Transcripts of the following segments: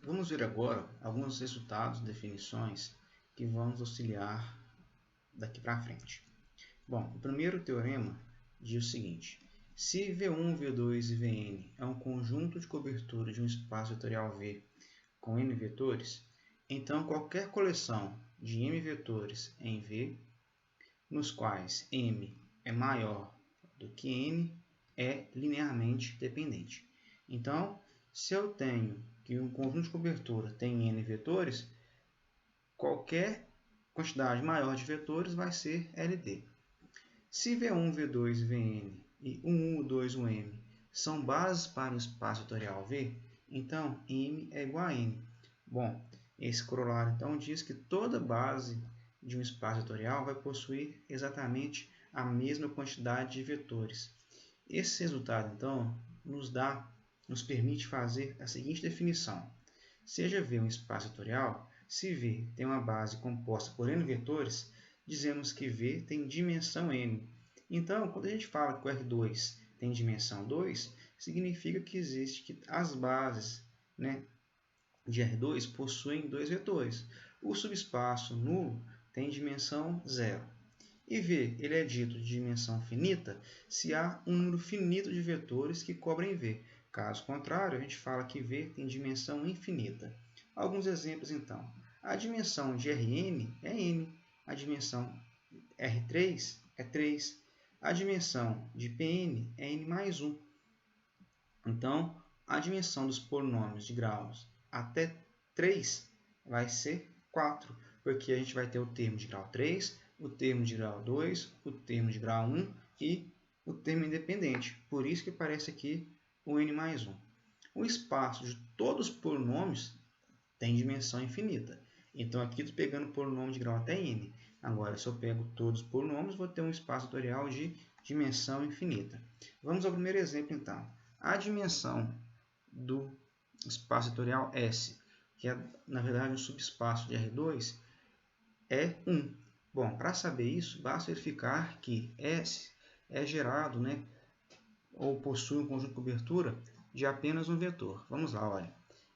Vamos ver agora alguns resultados, definições que vão nos auxiliar daqui para frente. Bom, o primeiro teorema diz o seguinte: se V1, V2 e Vn é um conjunto de cobertura de um espaço vetorial V com n vetores, então qualquer coleção de m vetores em V, nos quais m é maior do que n, é linearmente dependente. Então, se eu tenho que um conjunto de cobertura tem n vetores, qualquer quantidade maior de vetores vai ser LD. Se V1, V2, Vn e 1, 2, 1m são bases para o espaço vetorial V, então m é igual a n. Bom, esse corolário então diz que toda base de um espaço vetorial vai possuir exatamente a mesma quantidade de vetores. Esse resultado então nos permite fazer a seguinte definição: seja V um espaço vetorial, se V tem uma base composta por n vetores, dizemos que V tem dimensão n. Então, quando a gente fala que o R2 tem dimensão 2, significa que existe que as bases, de R2 possuem 2 vetores. O subespaço nulo tem dimensão 0. E V ele é dito de dimensão finita se há um número finito de vetores que cobrem V. Caso contrário, a gente fala que V tem dimensão infinita. Alguns exemplos, então. A dimensão de Rn é n. A dimensão R3 é 3. A dimensão de Pn é n mais 1. Então, a dimensão dos polinômios de graus até 3 vai ser 4, porque a gente vai ter o termo de grau 3, o termo de grau 2, o termo de grau 1 e o termo independente. Por isso que aparece aqui o n mais 1. O espaço de todos os polinômios tem dimensão infinita. Então, aqui estou pegando o polinômio de grau até n. Agora, se eu pego todos os polinômios, vou ter um espaço vetorial de dimensão infinita. Vamos ao primeiro exemplo, então. A dimensão do espaço vetorial S, que é, na verdade, um subespaço de R2, é 1. Bom, para saber isso, basta verificar que S é gerado, ou possui um conjunto de cobertura de apenas um vetor. Vamos lá, olha.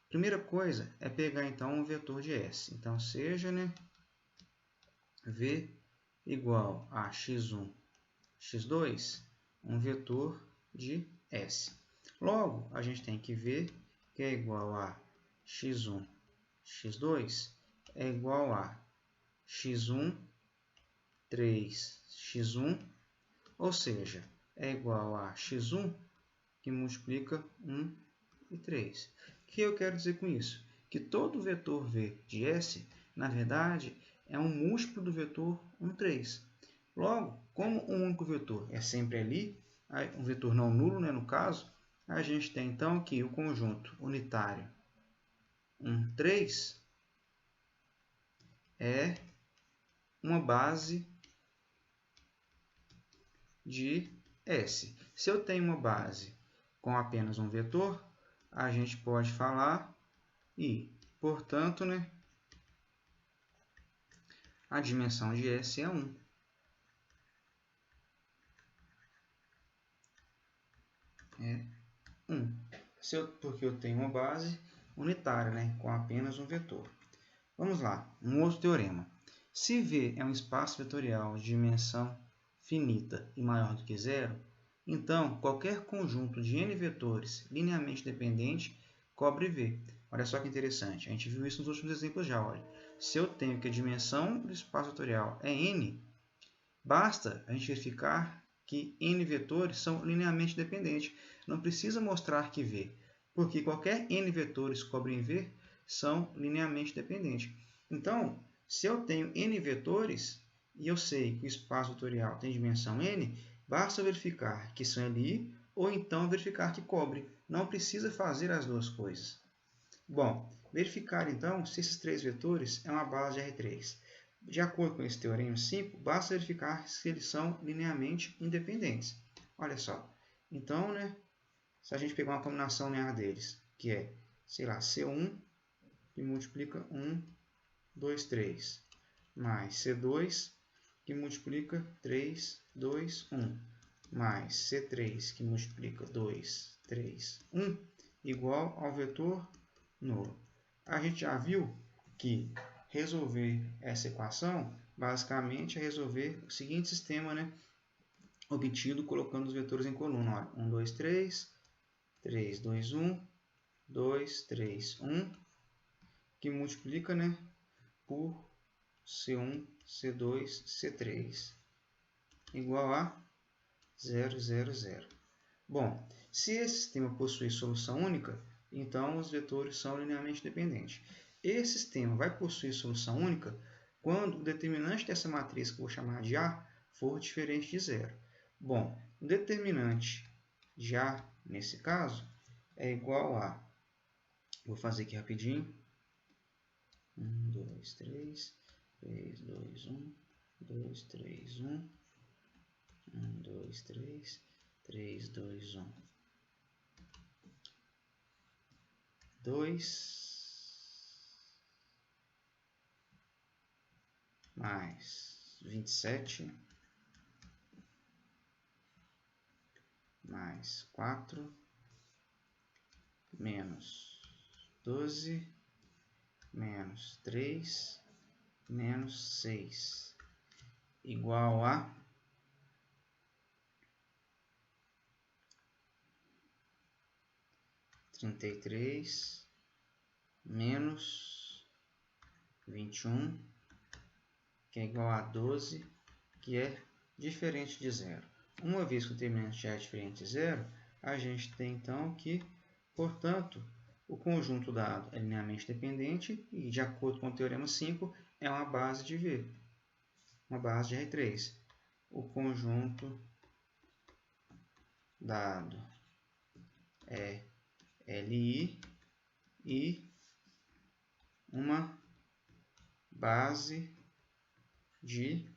Primeira coisa é pegar, então, um vetor de S. Então, seja V igual a x1, x2, um vetor de S. Logo, a gente tem que ver que é igual a x1, x2 é igual a x1, 3, x1, ou seja, é igual a x1 que multiplica 1 e 3. O que eu quero dizer com isso? Que todo vetor V de S, na verdade, é um múltiplo do vetor 1, 3. Logo, como um único vetor é sempre ali, um vetor não nulo, no caso, a gente tem então que o conjunto unitário 1, 3 é uma base de S. Se eu tenho uma base com apenas um vetor, a gente pode falar e, portanto, a dimensão de S é 1. É 1. Porque eu tenho uma base unitária, com apenas um vetor. Vamos lá, um outro teorema. Se V é um espaço vetorial de dimensão finita e maior do que zero, então qualquer conjunto de n vetores linearmente dependente cobre V. Olha só que interessante, a gente viu isso nos últimos exemplos já. Olha. Se eu tenho que a dimensão do espaço vetorial é n, basta a gente verificar que n vetores são linearmente dependentes. Não precisa mostrar que V, porque qualquer n vetores que cobrem V são linearmente dependentes. Então, se eu tenho n vetores e eu sei que o espaço vetorial tem dimensão n, basta verificar que são ali ou então verificar que cobre. Não precisa fazer as duas coisas. Bom, verificar então se esses três vetores é uma base de R3. De acordo com esse teorema 5, basta verificar se eles são linearmente independentes. Olha só. Então, se a gente pegar uma combinação linear deles, que é, sei lá, C1, que multiplica 1, 2, 3, mais C2, que multiplica 3, 2, 1, mais C3, que multiplica 2, 3, 1, igual ao vetor nulo. A gente já viu que resolver essa equação, basicamente, é resolver o seguinte sistema, né? Obtido colocando os vetores em coluna. Olha, 1, 2, 3, 3, 2, 1, 2, 3, 1, que multiplica, né, por C1, C2, C3, igual a 0, 0, 0. Bom, se esse sistema possui solução única, então os vetores são linearmente dependentes. Esse sistema vai possuir solução única quando o determinante dessa matriz, que eu vou chamar de A, for diferente de zero. Bom, o determinante de A, nesse caso, é igual a... Vou fazer aqui rapidinho. 1, 2, 3, 3, 2, 1, 2, 3, 1, 1, 2, 3, 3, 2, 1. 2 mais 27 mais 4 menos 12 menos 3 menos 6 igual a 33 menos 21, que é igual a 12, que é diferente de zero. Uma vez que o determinante já é diferente de zero, a gente tem então que, portanto, o conjunto dado é linearmente dependente e, de acordo com o teorema 5, é uma base de V, uma base de R3. O conjunto dado é Li e uma base de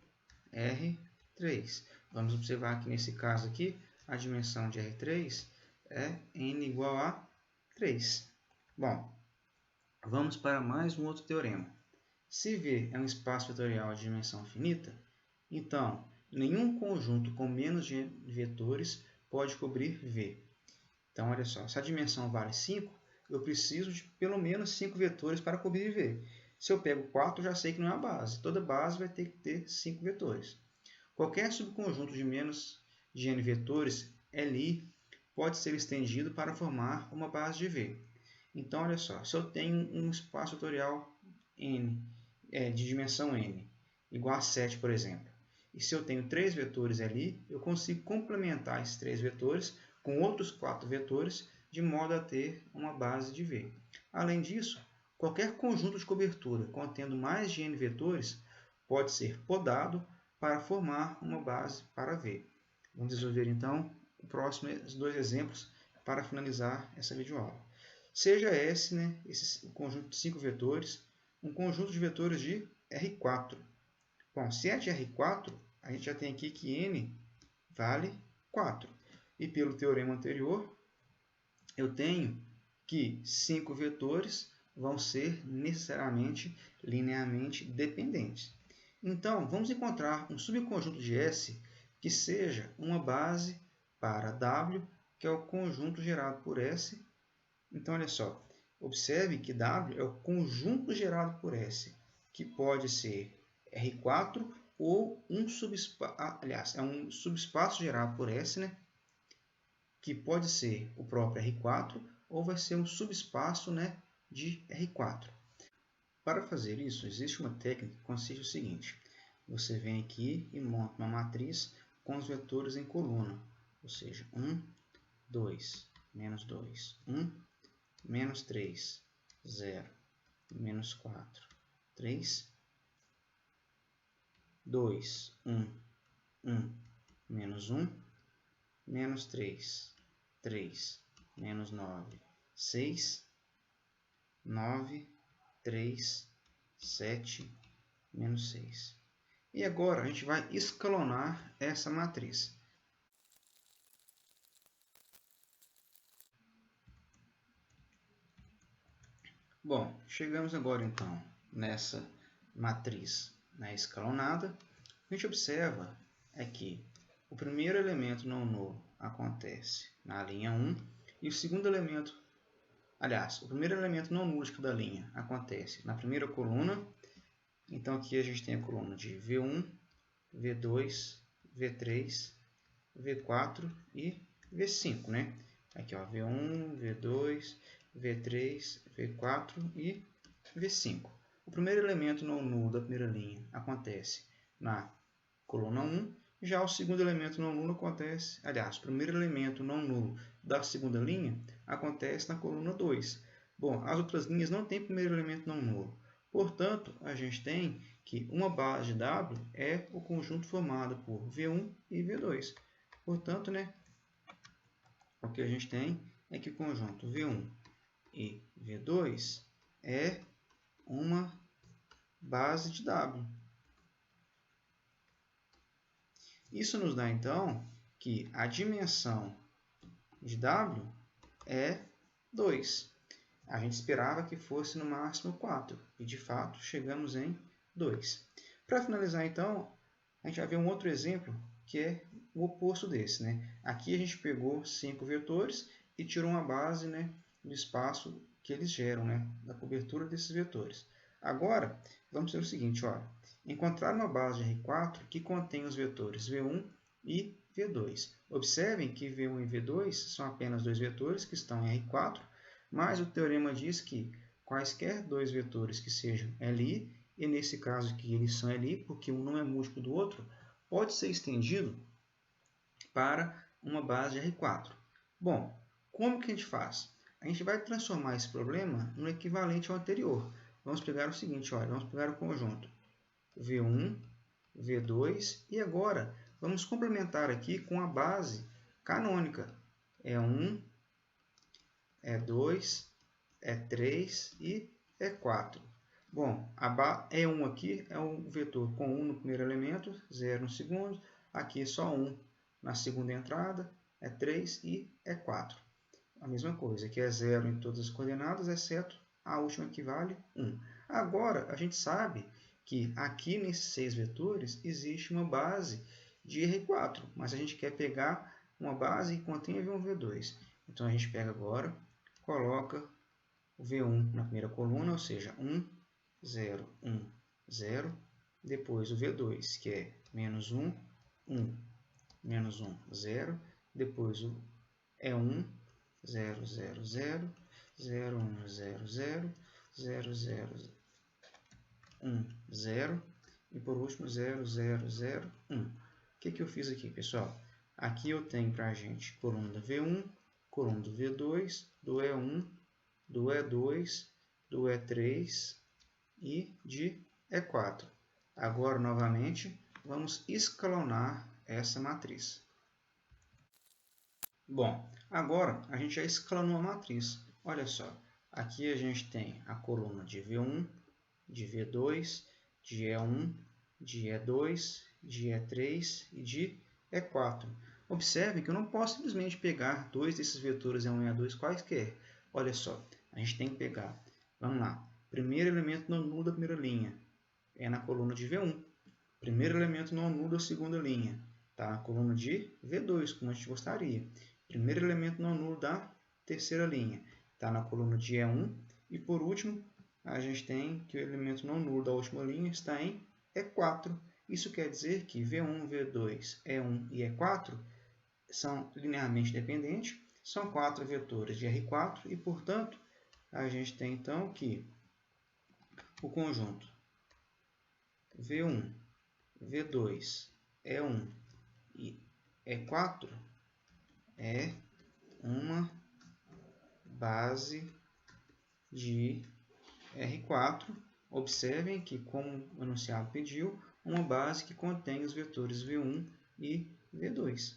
R3. Vamos observar que nesse caso aqui, a dimensão de R3 é n igual a 3. Bom, vamos para mais um outro teorema. Se V é um espaço vetorial de dimensão finita, então nenhum conjunto com menos de vetores pode cobrir V. Então, olha só, se a dimensão vale 5, eu preciso de pelo menos 5 vetores para cobrir V. Se eu pego 4, já sei que não é a base. Toda base vai ter que ter 5 vetores. Qualquer subconjunto de menos de n vetores, Li, pode ser estendido para formar uma base de V. Então, olha só, se eu tenho um espaço vetorial n, de dimensão n, igual a 7, por exemplo, e se eu tenho 3 vetores ali, eu consigo complementar esses 3 vetores com outros 4 vetores, de modo a ter uma base de V. Além disso, qualquer conjunto de cobertura contendo mais de n vetores pode ser podado para formar uma base para V. Vamos resolver então os dois exemplos para finalizar essa videoaula. Seja S, né, esse conjunto de 5 vetores, um conjunto de vetores de R4. Bom, se é de R4, a gente já tem aqui que n vale 4. E pelo teorema anterior, eu tenho que 5 vetores vão ser necessariamente linearmente dependentes. Então, vamos encontrar um subconjunto de S que seja uma base para W, que é o conjunto gerado por S. Então, olha só, observe que W é o conjunto gerado por S, que pode ser R4 ou um subespaço gerado por S, né? Que pode ser o próprio R4 ou vai ser um subespaço, né, de R4. Para fazer isso, existe uma técnica que consiste no seguinte. Você vem aqui e monta uma matriz com os vetores em coluna. Ou seja, 1, 2, menos 2, 1, menos 3, 0, menos 4, 3, 2, 1, 1, menos 1, menos 3, 3, menos 9, 6, 9, 3, 7, menos 6. E agora a gente vai escalonar essa matriz. Bom, chegamos agora então nessa matriz, né, escalonada. O que a gente observa é que o primeiro elemento não nulo acontece na linha 1 e o segundo elemento aliás, o primeiro elemento não nulo de cada linha acontece na primeira coluna. Então aqui a gente tem a coluna de V1, V2, V3, V4 e V5, né? Aqui, ó, V1, V2, V3, V4 e V5. O primeiro elemento não nulo da primeira linha acontece na coluna 1, já o segundo elemento não nulo acontece, aliás, o primeiro elemento não nulo da segunda linha acontece na coluna 2. Bom, as outras linhas não têm primeiro elemento não nulo. Portanto, a gente tem que uma base de W é o conjunto formado por V1 e V2. Portanto, né, o que a gente tem é que o conjunto V1 e V2 é uma base de W. Isso nos dá, então, que a dimensão de W é 2. A gente esperava que fosse no máximo 4, e de fato chegamos em 2. Para finalizar, então, a gente vai ver um outro exemplo que é o oposto desse, né? Aqui a gente pegou 5 vetores e tirou uma base, né, do espaço que eles geram, né, da cobertura desses vetores. Agora, vamos fazer o seguinte, ó, encontrar uma base de R4 que contém os vetores V1 e V2. Observem que V1 e V2 são apenas dois vetores que estão em R4, mas o teorema diz que quaisquer dois vetores que sejam Li, e nesse caso aqui eles são Li, porque um não é múltiplo do outro, pode ser estendido para uma base de R4. Bom, como que a gente faz? A gente vai transformar esse problema no equivalente ao anterior. Vamos pegar o seguinte, olha, vamos pegar o conjunto V1, V2, e agora vamos complementar aqui com a base canônica. E1, E2, E3 e E4. Bom, E1 aqui é um vetor com 1 no primeiro elemento, 0 no segundo, aqui só 1 na segunda entrada, E3 e E4. A mesma coisa, aqui é 0 em todas as coordenadas, exceto a última que vale 1. Agora, a gente sabe que aqui nesses 6 vetores existe uma base de R4, mas a gente quer pegar uma base que contém V1 e V2. Então, a gente pega agora, coloca o V1 na primeira coluna, ou seja, 1, 0, 1, 0. Depois o V2, que é menos 1, 1, menos 1, 0. Depois o E1, 0, 0, 0, 0, 1, 0, 0, 0, 0, 1, 0. E por último, 0, 0, 0, 1. O que eu fiz aqui, pessoal? Aqui eu tenho para a gente coluna do V1, coluna do V2, do E1, do E2, do E3 e de E4. Agora, novamente, vamos escalonar essa matriz. Bom, agora a gente já escalonou a matriz. Olha só, aqui a gente tem a coluna de V1, de V2, de E1, de E2, de E3 e de E4. Observe que eu não posso simplesmente pegar dois desses vetores E1 e E2 quaisquer. Olha só, a gente tem que pegar, vamos lá, primeiro elemento não nulo da primeira linha é na coluna de V1. Primeiro elemento não nulo da segunda linha está na coluna de V2, como a gente gostaria. Primeiro elemento não nulo da terceira linha está na coluna de E1. E por último, a gente tem que o elemento não nulo da última linha está em E4. Isso quer dizer que V1, V2, E1 e E4 são linearmente dependentes, são 4 vetores de R4 e, portanto, a gente tem então que o conjunto V1, V2, E1 e E4 é uma base de R4. Observem que, como o enunciado pediu, uma base que contém os vetores V1 e V2.